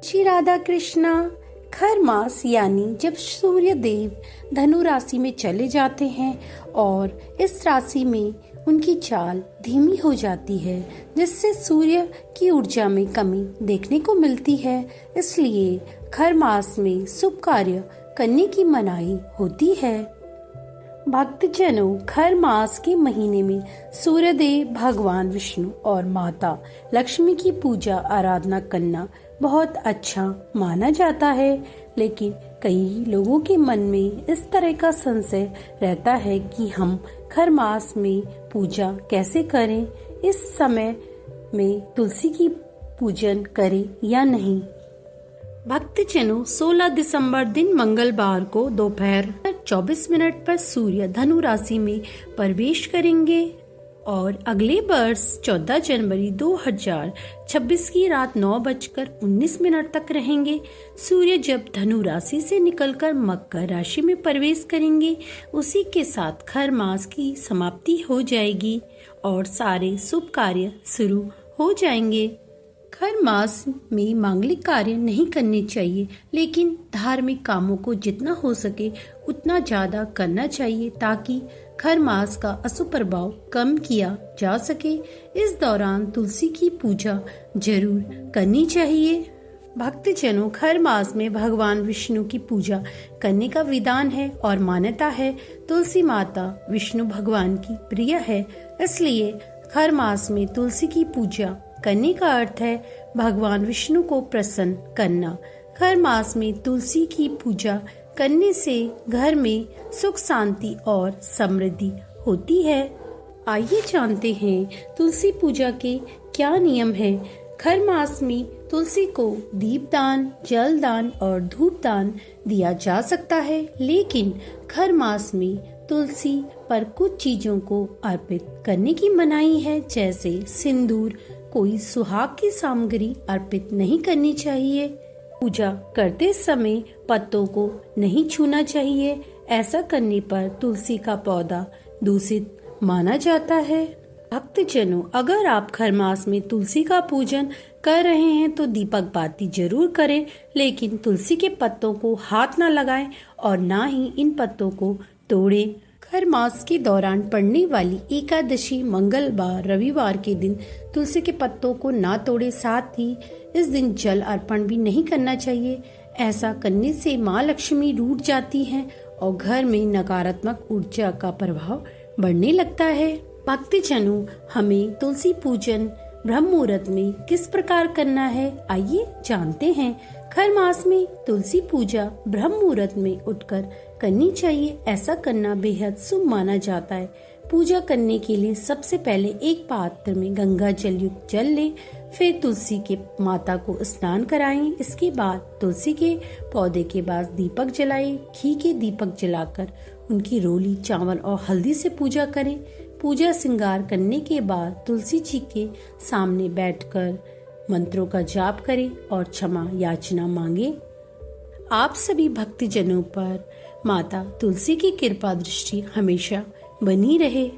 श्री राधा कृष्णा। खर मास यानी जब सूर्य देव धनु राशि में चले जाते हैं और इस राशि में उनकी चाल धीमी हो जाती है, जिससे सूर्य की ऊर्जा में कमी देखने को मिलती है। इसलिए खर मास में शुभ कार्य करने की मनाही होती है। भक्तजनों, खर मास के महीने में सूर्यदेव, भगवान विष्णु और माता लक्ष्मी की पूजा आराधना करना बहुत अच्छा माना जाता है। लेकिन कई लोगों के मन में इस तरह का संशय रहता है कि हम खर मास में पूजा कैसे करें, इस समय में तुलसी की पूजन करें या नहीं। भक्तजनों, 16 दिसंबर दिन मंगलवार को दोपहर 24 पर सूर्य धनु राशि में प्रवेश करेंगे और अगले वर्ष 14 जनवरी 2026 की रात 9:19 तक रहेंगे। सूर्य जब धनु राशि से निकलकर मकर राशि में प्रवेश करेंगे, उसी के साथ खर मास की समाप्ति हो जाएगी और सारे शुभ कार्य शुरू हो जाएंगे। खर मास में मांगलिक कार्य नहीं करने चाहिए, लेकिन धार्मिक कामों को जितना हो सके उतना ज्यादा करना चाहिए ताकि खर मास का अशुभ प्रभाव कम किया जा सके। इस दौरान तुलसी की पूजा जरूर करनी चाहिए। भक्तजनों, खर मास में भगवान विष्णु की पूजा करने का विधान है और मान्यता है तुलसी माता विष्णु भगवान की प्रिय है, इसलिए खर मास में तुलसी की पूजा करने का अर्थ है भगवान विष्णु को प्रसन्न करना। खर मास में तुलसी की पूजा करने से घर में सुख शांति और समृद्धि होती है। आइए जानते हैं तुलसी पूजा के क्या नियम हैं। खर मास में तुलसी को दीप दान, जल दान और धूप दान दिया जा सकता है, लेकिन खर मास में तुलसी पर कुछ चीजों को अर्पित करने की मनाही है, जैसे सिंदूर, कोई सुहाग की सामग्री अर्पित नहीं करनी चाहिए। पूजा करते समय पत्तों को नहीं छूना चाहिए, ऐसा करने पर तुलसी का पौधा दूषित माना जाता है। भक्तजनों, अगर आप खर मास में तुलसी का पूजन कर रहे हैं तो दीपक बाती जरूर करें, लेकिन तुलसी के पत्तों को हाथ न लगाएं और ना ही इन पत्तों को तोड़ें। खर मास के दौरान पड़ने वाली एकादशी, मंगलवार, रविवार के दिन तुलसी के पत्तों को ना तोड़े, साथ ही इस दिन जल अर्पण भी नहीं करना चाहिए। ऐसा करने से माँ लक्ष्मी रूठ जाती हैं और घर में नकारात्मक ऊर्जा का प्रभाव बढ़ने लगता है। भक्तजनों, हमें तुलसी पूजन ब्रह्म मुहूर्त में किस प्रकार करना है, आइए जानते हैं। खर मास में तुलसी पूजा ब्रह्म मुहूर्त में उठकर करनी चाहिए। ऐसा करना बेहद शुभ माना जाता है। पूजा करने के लिए सबसे पहले एक पात्र में गंगा जल युक्त जल लें, फिर तुलसी के माता को स्नान कराएं। इसके बाद तुलसी के पौधे के पास दीपक जलाएं। घी के दीपक जलाकर उनकी रोली, चावल और हल्दी से पूजा करें। पूजा श्रृंगार करने के बाद तुलसी जी के सामने बैठकर मंत्रों का जाप करें और क्षमा याचना मांगे। आप सभी भक्तजनों पर माता तुलसी की कृपा दृष्टि हमेशा बनी रहे।